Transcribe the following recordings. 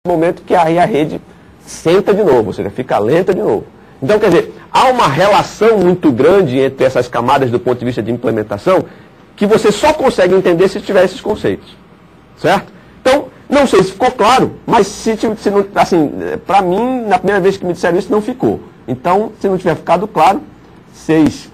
momento que aí a rede senta de novo, ou seja, fica lenta de novo. Então, quer dizer, há uma relação muito grande entre essas camadas do ponto de vista de implementação que você só consegue entender se tiver esses conceitos. Certo? Então, não sei se ficou claro, mas se não, assim, para mim, na primeira vez que me disseram isso, não ficou. Então, se não tiver ficado claro, vocês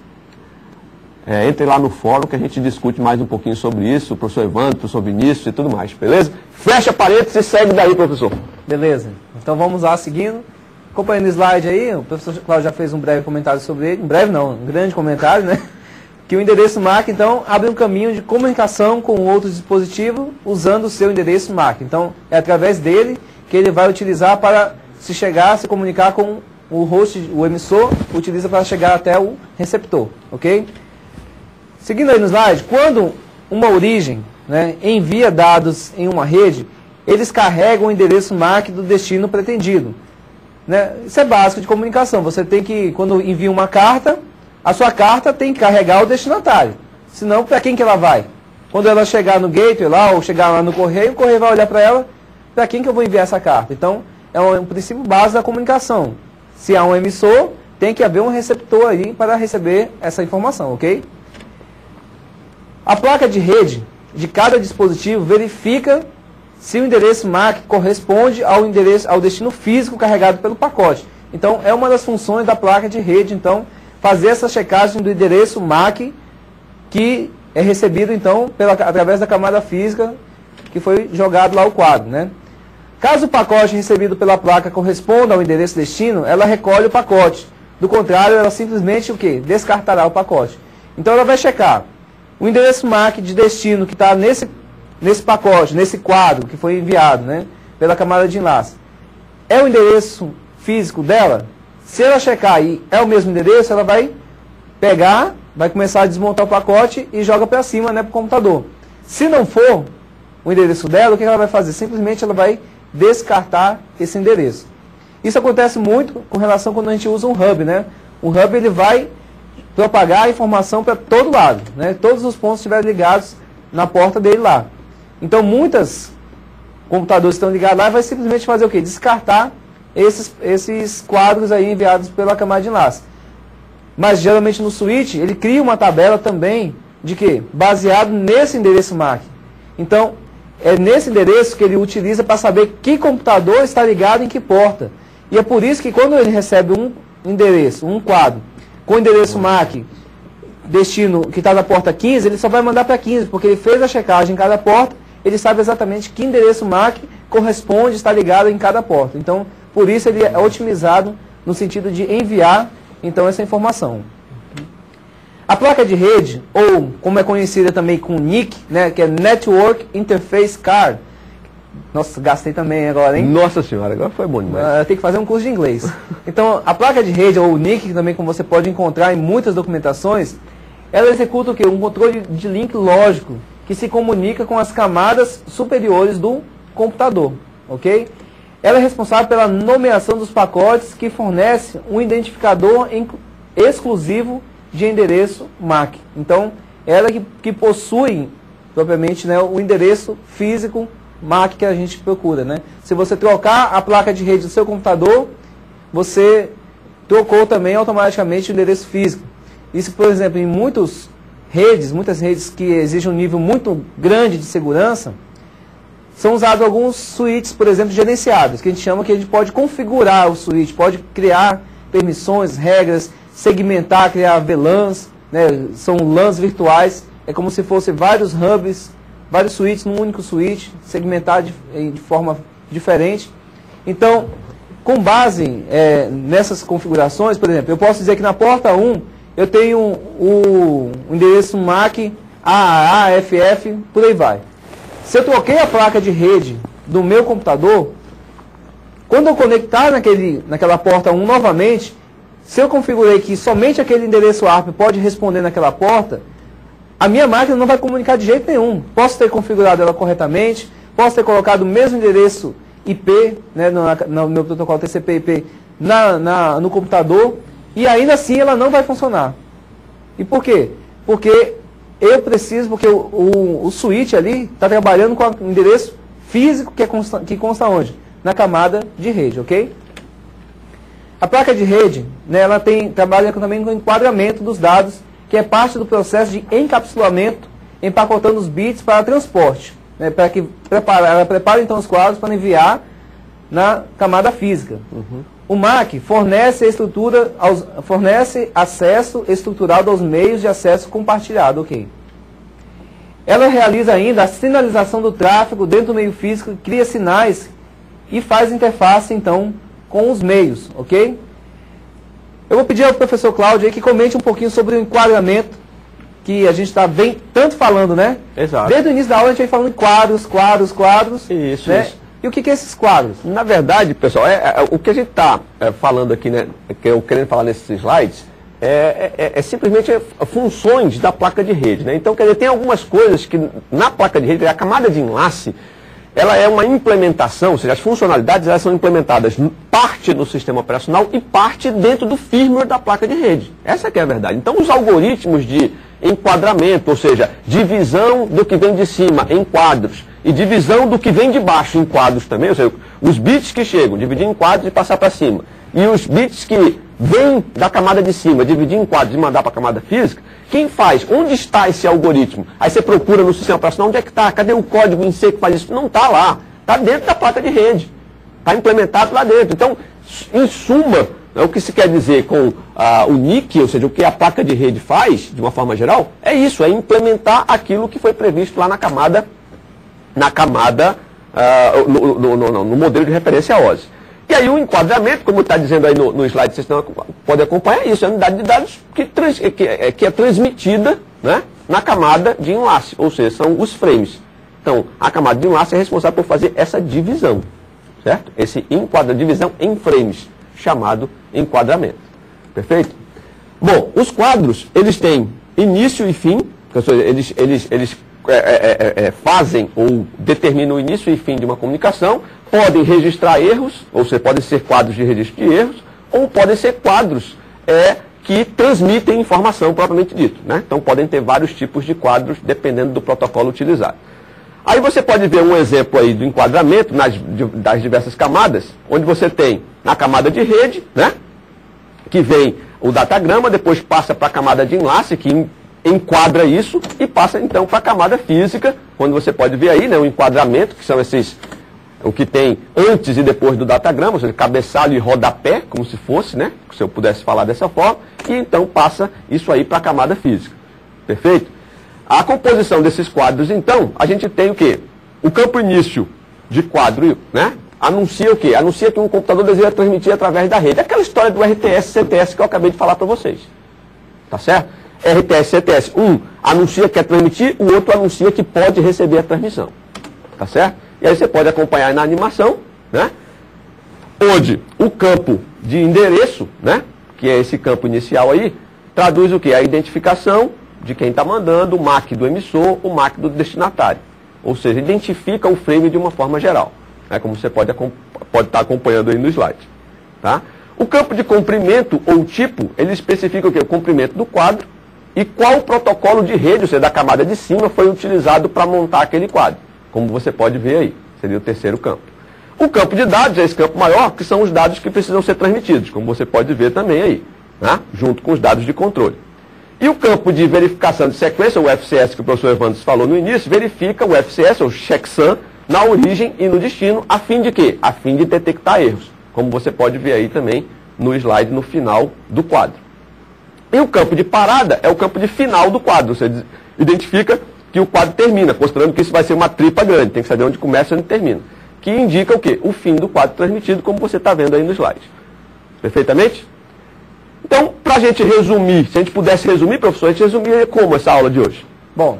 entrem lá no fórum que a gente discute mais um pouquinho sobre isso, o professor Evandro, o professor Vinícius e tudo mais, beleza? Fecha parênteses e segue daí, professor. Beleza. Então vamos lá, seguindo. Acompanhando o slide aí, o professor Cláudio já fez um breve comentário sobre ele, um grande comentário, né? Que o endereço MAC, então, abre um caminho de comunicação com outro dispositivo usando o seu endereço MAC. Então, é através dele que ele vai utilizar para se comunicar com o host, o emissor, utiliza para chegar até o receptor, ok? Seguindo aí no slide, quando uma origem, né, envia dados em uma rede, eles carregam o endereço MAC do destino pretendido. Né? Isso é básico de comunicação. Você tem que, quando envia uma carta, a sua carta tem que carregar o destinatário. Senão, para quem que ela vai? Quando ela chegar no gateway lá, ou chegar lá no correio, o correio vai olhar para ela, para quem que eu vou enviar essa carta? Então, é um princípio básico da comunicação. Se há um emissor, tem que haver um receptor aí para receber essa informação, ok? A placa de rede de cada dispositivo verifica se o endereço MAC corresponde ao destino físico carregado pelo pacote. Então, é uma das funções da placa de rede, então, fazer essa checagem do endereço MAC que é recebido, então, através da camada física que foi jogado lá o quadro, né? Caso o pacote recebido pela placa corresponda ao endereço destino, ela recolhe o pacote. Do contrário, ela simplesmente o quê? Descartará o pacote. Então, ela vai checar o endereço MAC de destino que está nesse pacote, nesse quadro que foi enviado, né, pela camada de enlace. É o endereço físico dela? Se ela checar e é o mesmo endereço, ela vai pegar, vai começar a desmontar o pacote e joga para cima, né, para o computador. Se não for o endereço dela, o que ela vai fazer? Simplesmente ela vai descartar esse endereço. Isso acontece muito com relação quando a gente usa um hub, né? O hub ele vai propagar a informação para todo lado, né? Todos os pontos estiverem ligados na porta dele lá. Então, muitos computadores estão ligados lá e vai simplesmente fazer o quê? Descartar esses quadros aí enviados pela camada de enlace. Mas, geralmente, no switch, ele cria uma tabela também de quê? Baseado nesse endereço MAC. Então, é nesse endereço que ele utiliza para saber que computador está ligado em que porta. E é por isso que quando ele recebe um endereço, um quadro, com o endereço MAC destino que está na porta 15, ele só vai mandar para 15, porque ele fez a checagem em cada porta, ele sabe exatamente que endereço MAC corresponde, está ligado em cada porta. Então, por isso ele é otimizado no sentido de enviar, então, essa informação. A placa de rede, ou como é conhecida também com NIC, né, que é Network Interface Card. Nossa, gastei também agora, hein? Nossa senhora, agora foi bom demais. Tem que fazer um curso de inglês. Então, a placa de rede, ou NIC, também como você pode encontrar em muitas documentações, ela executa o quê? Um controle de link lógico, que se comunica com as camadas superiores do computador, ok? Ela é responsável pela nomeação dos pacotes que fornece um identificador exclusivo de endereço MAC. Então, ela que possui, propriamente, né, o endereço físico MAC que a gente procura, né? Se você trocar a placa de rede do seu computador, você trocou também automaticamente o endereço físico. Isso, por exemplo, em muitas redes que exigem um nível muito grande de segurança, são usados alguns switches, por exemplo, gerenciados, que a gente pode configurar o switch, pode criar permissões, regras, segmentar, criar VLANs, né? São LANs virtuais, é como se fossem vários hubs, vários switches num único switch, segmentado de forma diferente. Então, com base nessas configurações, por exemplo, eu posso dizer que na porta 1 eu tenho o endereço MAC, AAA, FF, por aí vai. Se eu troquei a placa de rede do meu computador, quando eu conectar naquela porta 1 novamente, se eu configurei que somente aquele endereço ARP pode responder naquela porta, a minha máquina não vai comunicar de jeito nenhum. Posso ter configurado ela corretamente, posso ter colocado o mesmo endereço IP, né, no meu protocolo TCP/IP no computador, e ainda assim ela não vai funcionar. E por quê? Porque o switch ali está trabalhando com o endereço físico que consta onde? na camada de rede, ok? A placa de rede, né, ela trabalha também com o enquadramento dos dados, que é parte do processo de encapsulamento, empacotando os bits para transporte, né, para que ela prepara então os quadros para enviar na camada física. O MAC fornece acesso estruturado aos meios de acesso compartilhado, ok? Ela realiza ainda a sinalização do tráfego dentro do meio físico, cria sinais e faz interface então com os meios, ok? Eu vou pedir ao professor Cláudio aí que comente um pouquinho sobre o enquadramento, que a gente está tanto falando, né? Exato. Desde o início da aula a gente vem falando de quadros. Isso, né? isso. E o que é esses quadros? Na verdade, pessoal, o que a gente está falando aqui, né, que eu querendo falar nesses slides, é simplesmente funções da placa de rede, né? Então, quer dizer, tem algumas coisas que na placa de rede, a camada de enlace, ela é uma implementação, ou seja, as funcionalidades elas são implementadas parte no sistema operacional e parte dentro do firmware da placa de rede. Essa que é a verdade. Então, os algoritmos de enquadramento, ou seja, divisão do que vem de cima em quadros e divisão do que vem de baixo em quadros também, ou seja, os bits que chegam, dividir em quadros e passar para cima, e os bits que vêm da camada de cima, dividir em quadros e mandar para a camada física, quem faz? Onde está esse algoritmo? Aí você procura no sistema operacional, onde é que está? Cadê o código em C que faz isso? Não está lá. Está dentro da placa de rede. Está implementado lá dentro. Então, em suma, o que se quer dizer com o NIC, ou seja, o que a placa de rede faz, de uma forma geral, é isso, é implementar aquilo que foi previsto lá no modelo de referência OSI. E aí o enquadramento, como está dizendo aí no slide, vocês podem acompanhar isso, é a unidade de dados que é transmitida, né, na camada de enlace, ou seja, são os frames. Então, a camada de enlace é responsável por fazer essa divisão, certo? Esse divisão em frames, chamado enquadramento. Perfeito? Bom, os quadros, eles têm início e fim, ou seja, eles fazem ou determinam o início e fim de uma comunicação, podem registrar erros, ou seja, podem ser quadros de registro de erros, ou podem ser quadros que transmitem informação propriamente dito, né? Então podem ter vários tipos de quadros, dependendo do protocolo utilizado. Aí você pode ver um exemplo aí do enquadramento das diversas camadas, onde você tem na camada de rede, né, que vem o datagrama, depois passa para a camada de enlace, que enquadra isso, e passa então para a camada física, onde você pode ver aí, né, o enquadramento, que são o que tem antes e depois do datagrama, ou seja, cabeçalho e rodapé, como se fosse, né, se eu pudesse falar dessa forma, e então passa isso aí para a camada física. Perfeito? A composição desses quadros, então, a gente tem o quê? O campo início de quadro, né, anuncia o quê? Anuncia que um computador deseja transmitir através da rede. Aquela história do RTS, CTS que eu acabei de falar para vocês. Tá certo? RTS, CTS. Um anuncia que quer transmitir, o outro anuncia que pode receber a transmissão. Tá certo? E aí você pode acompanhar na animação, né, onde o campo de endereço, né, que é esse campo inicial aí, traduz o quê? A identificação de quem está mandando, o MAC do emissor, o MAC do destinatário. Ou seja, identifica o frame de uma forma geral, né, como você pode estar acompanhando aí no slide. Tá? O campo de comprimento ou tipo, ele especifica o quê? O comprimento do quadro e qual protocolo de rede, ou seja, da camada de cima, foi utilizado para montar aquele quadro. Como você pode ver aí, seria o terceiro campo. O campo de dados é esse campo maior, que são os dados que precisam ser transmitidos, como você pode ver também aí, né, junto com os dados de controle. E o campo de verificação de sequência, o FCS, que o professor Evandro falou no início, verifica o FCS, ou checksum, na origem e no destino, a fim de quê? A fim de detectar erros, como você pode ver aí também no slide no final do quadro. E o campo de parada é o campo de final do quadro, você identifica que o quadro termina, considerando que isso vai ser uma tripa grande, tem que saber onde começa e onde termina, que indica o quê? O fim do quadro transmitido, como você está vendo aí no slide. Perfeitamente? Então, para a gente resumir, se a gente pudesse resumir, professor, a gente resumiria como essa aula de hoje? Bom,